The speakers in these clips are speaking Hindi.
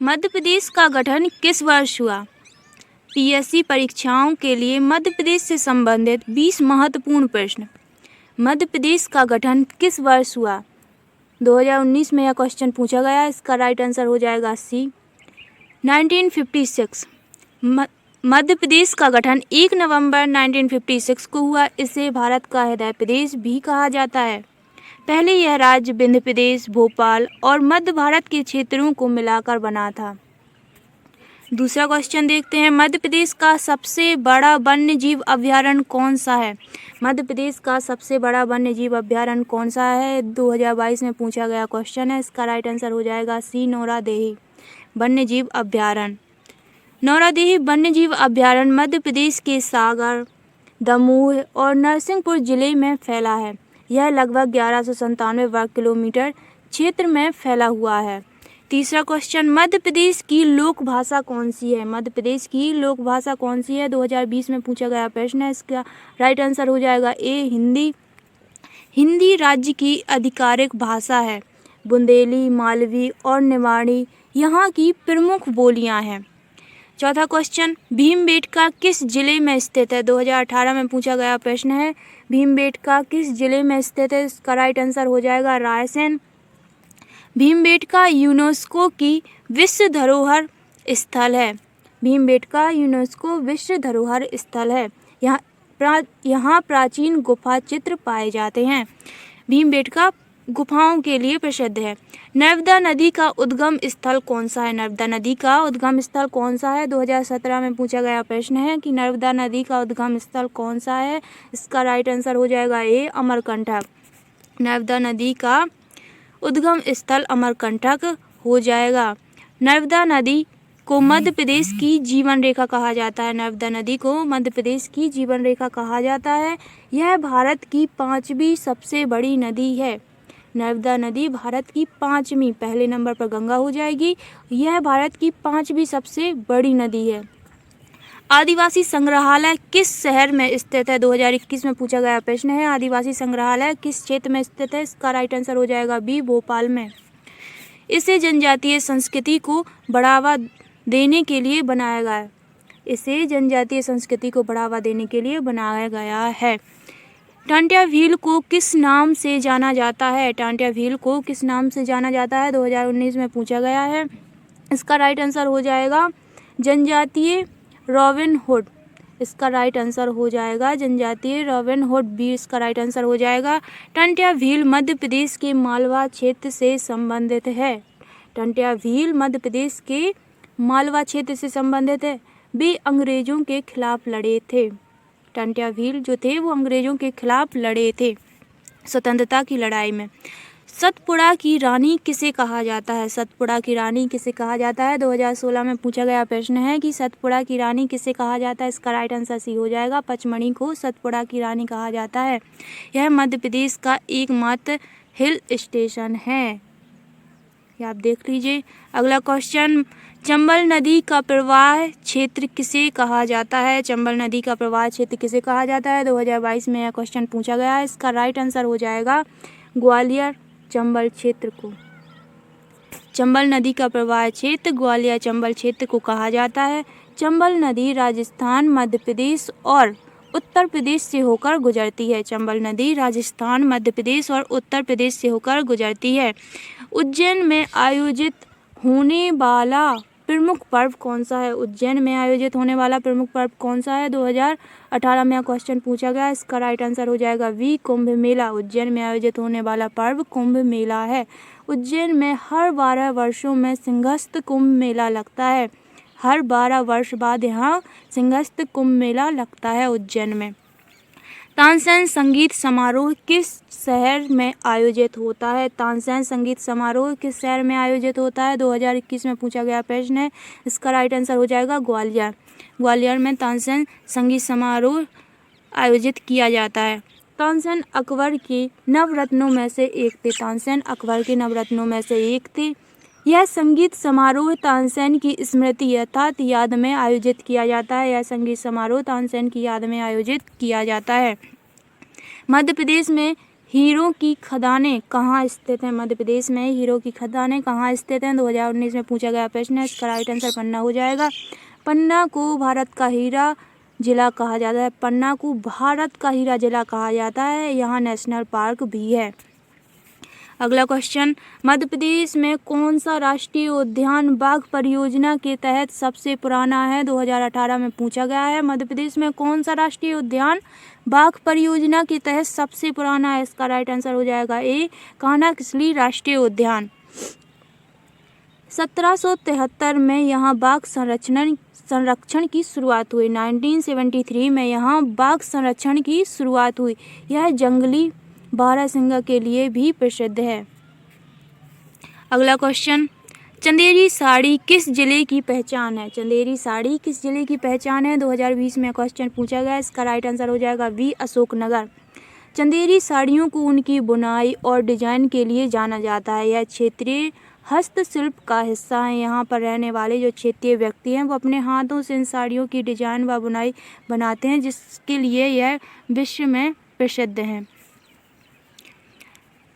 मध्य प्रदेश का गठन किस वर्ष हुआ? पीएससी परीक्षाओं के लिए मध्य प्रदेश से संबंधित 20 महत्वपूर्ण प्रश्न। मध्य प्रदेश का गठन किस वर्ष हुआ? 2019 में यह क्वेश्चन पूछा गया। इसका राइट आंसर हो जाएगा सी, 1956। मध्य प्रदेश का गठन 1 नवंबर 1956 को हुआ। इसे भारत का हृदय प्रदेश भी कहा जाता है। पहले यह राज्य विंध्य प्रदेश, भोपाल और मध्य भारत के क्षेत्रों को मिलाकर बना था। दूसरा क्वेश्चन देखते हैं, मध्य प्रदेश का सबसे बड़ा वन्य जीव अभयारण्य कौन सा है? मध्य प्रदेश का सबसे बड़ा वन्य जीव अभयारण्य कौन सा है? 2022 में पूछा गया क्वेश्चन है। इसका राइट आंसर हो जाएगा सी, नौरादेही वन्य जीव अभयारण्य। नौरादेही वन्य जीव अभयारण्य मध्य प्रदेश के सागर, दमोह और नरसिंहपुर जिले में फैला है। यह लगभग 1197 वर्ग किलोमीटर क्षेत्र में फैला हुआ है। तीसरा क्वेश्चन, मध्य प्रदेश की लोक भाषा कौन सी है? मध्य प्रदेश की लोक भाषा कौन सी है? 2020 में पूछा गया प्रश्न है। इसका राइट आंसर हो जाएगा ए, हिंदी। हिंदी राज्य की आधिकारिक भाषा है। बुंदेली, मालवी और निमाड़ी यहाँ की प्रमुख बोलियाँ हैं। चौथा क्वेश्चन, भीमबेटका किस जिले में स्थित है? 2018 में पूछा गया प्रश्न है। भीमबेटका किस जिले में स्थित है? इसका राइट आंसर हो जाएगा रायसेन। भीमबेटका यूनेस्को की विश्व धरोहर स्थल है। भीमबेटका यूनेस्को विश्व धरोहर स्थल है। यहाँ प्राचीन गुफा चित्र पाए जाते हैं। भीमबेटका गुफाओं के लिए प्रसिद्ध है। नर्मदा नदी का उद्गम स्थल कौन सा है? नर्मदा नदी का उद्गम स्थल कौन सा है? 2017 में पूछा गया प्रश्न है कि नर्मदा नदी का उद्गम स्थल कौन सा है। इसका राइट आंसर हो जाएगा ए, अमरकंटक। नर्मदा नदी का उद्गम स्थल अमरकंटक हो जाएगा। नर्मदा नदी को मध्य प्रदेश की जीवन रेखा कहा जाता है। नर्मदा नदी को मध्य प्रदेश की जीवन रेखा कहा जाता है। यह भारत की 5वीं सबसे बड़ी नदी है। नर्मदा नदी भारत की 5वीं, पहले नंबर पर गंगा हो जाएगी। यह भारत की 5वीं सबसे बड़ी नदी है। आदिवासी संग्रहालय किस शहर में स्थित है? 2021 में पूछा गया प्रश्न है। आदिवासी संग्रहालय किस क्षेत्र में स्थित है? इसका राइट आंसर हो जाएगा बी, भोपाल में। इसे जनजातीय संस्कृति को बढ़ावा देने के लिए बनाया गया है। इसे जनजातीय संस्कृति को बढ़ावा देने के लिए बनाया गया है। टांट्या झील को किस नाम से जाना जाता है? टांट्या झील को किस नाम से जाना जाता है? 2019 में पूछा गया है। इसका राइट आंसर हो जाएगा जनजातीय रॉबिन हुड। इसका राइट आंसर हो जाएगा जनजातीय रॉबिन हुड बी। इसका राइट आंसर हो जाएगा। टांट्या झील मध्य प्रदेश के मालवा क्षेत्र से संबंधित है। टांट्या झील मध्य प्रदेश के मालवा क्षेत्र से संबंधित है। वे अंग्रेजों के खिलाफ लड़े थे। टांट्या झील जो थे वो अंग्रेजों के खिलाफ लड़े थे स्वतंत्रता की लड़ाई में। सतपुड़ा की रानी किसे कहा जाता है? सतपुड़ा की रानी किसे कहा जाता है? 2016 में पूछा गया प्रश्न है कि सतपुड़ा की रानी किसे कहा जाता है। इसका राइट आंसर सी हो जाएगा, पचमढ़ी को सतपुड़ा की रानी कहा जाता है। यह मध्य प्रदेश का एकमात्र हिल स्टेशन है। ये आप देख लीजिए। अगला क्वेश्चन, चंबल नदी का प्रवाह क्षेत्र किसे कहा जाता है? चंबल नदी का प्रवाह क्षेत्र किसे कहा जाता है? 2022 में यह क्वेश्चन पूछा गया है। इसका राइट आंसर हो जाएगा ग्वालियर चंबल क्षेत्र को। चंबल नदी का प्रवाह क्षेत्र ग्वालियर चंबल क्षेत्र को कहा जाता है। चंबल नदी राजस्थान, मध्य प्रदेश और उत्तर प्रदेश से होकर गुजरती है। चंबल नदी राजस्थान, मध्य प्रदेश और उत्तर प्रदेश से होकर गुजरती है। उज्जैन में आयोजित होने वाला प्रमुख पर्व कौन सा है? उज्जैन में आयोजित होने वाला प्रमुख पर्व कौन सा है? 2018 में क्वेश्चन पूछा गया। इसका राइट आंसर हो जाएगा वी, कुंभ मेला। उज्जैन में आयोजित होने वाला पर्व कुंभ मेला है। उज्जैन में हर 12 वर्षों में सिंहस्थ कुंभ मेला लगता है। हर 12 वर्ष बाद यहाँ सिंहस्थ कुंभ मेला लगता है उज्जैन में। तानसेन संगीत समारोह किस शहर में आयोजित होता है? तानसेन संगीत समारोह किस शहर में आयोजित होता है? 2021 में पूछा गया प्रश्न है। इसका राइट आंसर हो जाएगा ग्वालियर। ग्वालियर में तानसेन संगीत समारोह आयोजित किया जाता है। तानसेन अकबर के नवरत्नों में से एक थे। तानसेन अकबर के नवरत्नों में से एक थे। यह संगीत समारोह तानसेन की स्मृति अर्थात याद में आयोजित किया जाता है। यह संगीत समारोह तानसेन की याद में आयोजित किया जाता है। मध्य प्रदेश में हीरो की खदानें कहाँ स्थित हैं? मध्य प्रदेश में हीरो की खदानें कहाँ स्थित हैं? 2019 में पूछा गया प्रश्न है। इसका राइट आंसर पन्ना हो जाएगा। पन्ना को भारत का हीरा जिला कहा जाता है। पन्ना को भारत का हीरा जिला कहा जाता है। यहाँ नेशनल पार्क भी है। अगला क्वेश्चन, मध्य प्रदेश में कौन सा राष्ट्रीय उद्यान बाघ परियोजना के तहत सबसे पुराना है? 2018 में पूछा गया है। मध्य प्रदेश में कौन सा राष्ट्रीय उद्यान बाघ परियोजना के तहत सबसे पुराना है? इसका राइट आंसर हो जाएगा ए, कान्हा-किसली राष्ट्रीय उद्यान। 1773 में यहाँ बाघ संरक्षण की शुरुआत हुई। 1973 में यहाँ बाघ संरक्षण की शुरुआत हुई। यह जंगली बारहसिंगा के लिए भी प्रसिद्ध है। अगला क्वेश्चन, चंदेरी साड़ी किस जिले की पहचान है? चंदेरी साड़ी किस जिले की पहचान है? 2020 में क्वेश्चन पूछा गया। इसका राइट आंसर हो जाएगा बी, अशोकनगर। चंदेरी साड़ियों को उनकी बुनाई और डिजाइन के लिए जाना जाता है। यह क्षेत्रीय हस्तशिल्प का हिस्सा है। यहाँ पर रहने वाले जो क्षेत्रीय व्यक्ति हैं वो अपने हाथों से इन साड़ियों की डिजाइन व बुनाई बनाते हैं, जिसके लिए यह विश्व में प्रसिद्ध है।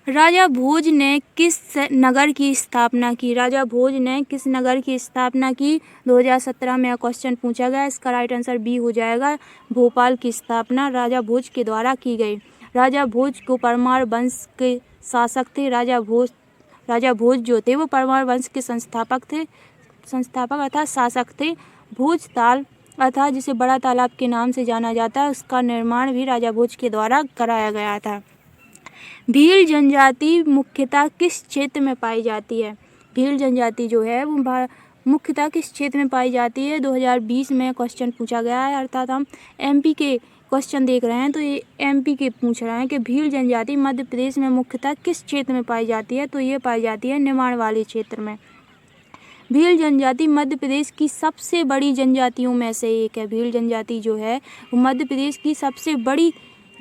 राजा भोज ने किस नगर की स्थापना की? राजा भोज ने किस नगर की स्थापना की? 2017 में क्वेश्चन पूछा गया। इसका राइट आंसर बी हो जाएगा, भोपाल की स्थापना राजा भोज के द्वारा की गई। राजा भोज को परमार वंश के शासक थे। राजा भोज जो थे वो परमार वंश के संस्थापक अर्थात शासक थे। भोज ताल अर्थात जिसे बड़ा तालाब के नाम से जाना जाता है, उसका निर्माण भी राजा भोज के द्वारा कराया गया था। भील जनजाति मुख्यतः किस क्षेत्र में पाई जाती है? भील जनजाति जो है वो मुख्यतः किस क्षेत्र में पाई जाती है? 2020 में क्वेश्चन पूछा गया है, अर्थात हम एमपी के क्वेश्चन देख रहे हैं तो ये एमपी के पूछ रहे हैं कि भील जनजाति मध्य प्रदेश में मुख्यतः किस क्षेत्र में पाई जाती है? तो ये पाई जाती है निमाड़ वाले क्षेत्र में। भील जनजाति मध्य प्रदेश की सबसे बड़ी जनजातियों में से एक है। भील जनजाति जो है वो मध्य प्रदेश की सबसे बड़ी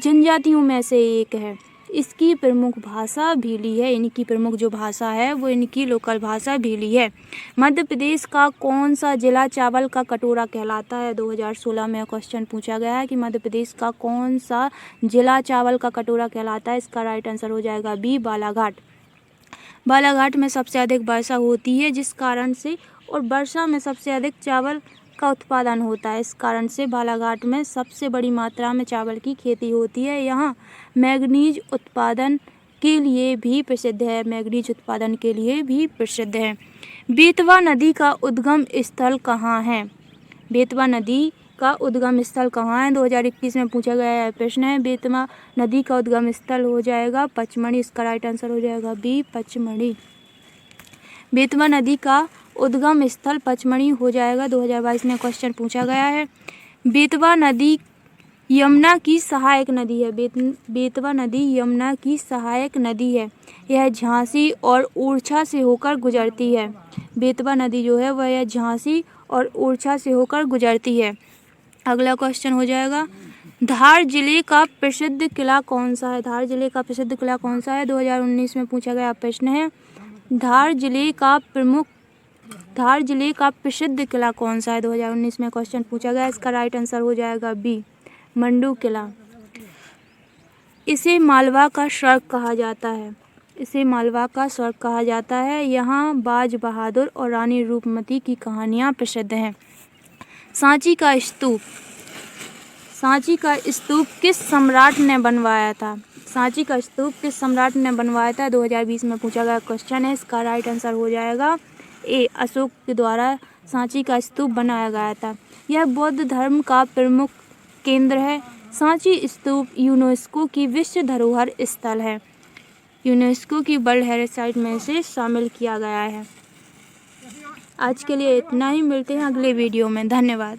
जनजातियों में से एक है। इसकी प्रमुख भाषा भीली है। इनकी प्रमुख जो भाषा है वो इनकी लोकल भाषा भीली है। मध्य प्रदेश का कौन सा जिला चावल का कटोरा कहलाता है? 2016 में क्वेश्चन पूछा गया है कि मध्य प्रदेश का कौन सा जिला चावल का कटोरा कहलाता है। इसका राइट आंसर हो जाएगा बी, बालाघाट। बालाघाट में सबसे अधिक वर्षा होती है, जिस कारण से, और वर्षा में सबसे अधिक चावल का उत्पादन होता है। इस कारण से बालाघाट में सबसे बड़ी मात्रा में चावल की खेती होती है। यहाँ मैंगनीज उत्पादन के लिए भी प्रसिद्ध है। मैंगनीज उत्पादन के लिए भी प्रसिद्ध है। बेतवा नदी का उद्गम स्थल कहाँ है? बेतवा नदी का उद्गम स्थल कहाँ है? 2021 में पूछा गया प्रश्न है। बेतवा नदी का उद्गम स्थल हो जाएगा पचमढ़ी। इसका राइट आंसर हो जाएगा बी, पचमढ़ी। बेतवा नदी का उद्गम स्थल पचमढ़ी हो जाएगा। 2022 में क्वेश्चन पूछा गया है। बेतवा नदी यमुना की सहायक नदी है। बेतवा नदी यमुना की सहायक नदी है। यह झांसी और ओरछा से होकर गुजरती है। बेतवा नदी जो है वह झांसी और ओरछा से होकर गुजरती है। अगला क्वेश्चन हो जाएगा, धार जिले का प्रसिद्ध किला कौन सा है? धार जिले का प्रसिद्ध किला कौन सा है? 2019 में पूछा गया प्रश्न है। धार जिले का प्रसिद्ध किला कौन सा है? 2019 में क्वेश्चन पूछा गया। इसका राइट आंसर हो जाएगा बी, मंडू किला। इसे मालवा का स्वर्ग कहा जाता है। इसे मालवा का स्वर्ग कहा जाता है। यहाँ बाज बहादुर और रानी रूपमती की कहानियाँ प्रसिद्ध हैं। सांची का स्तूप किस सम्राट ने बनवाया था? सांची का स्तूप किस सम्राट ने बनवाया था? 2020 में पूछा गया क्वेश्चन है। इसका राइट आंसर हो जाएगा ए, अशोक के द्वारा सांची का स्तूप बनाया गया था। यह बौद्ध धर्म का प्रमुख केंद्र है। सांची स्तूप यूनेस्को की विश्व धरोहर स्थल है। यूनेस्को की वर्ल्ड हेरिटेज साइट में से शामिल किया गया है। आज के लिए इतना ही, मिलते हैं अगले वीडियो में। धन्यवाद।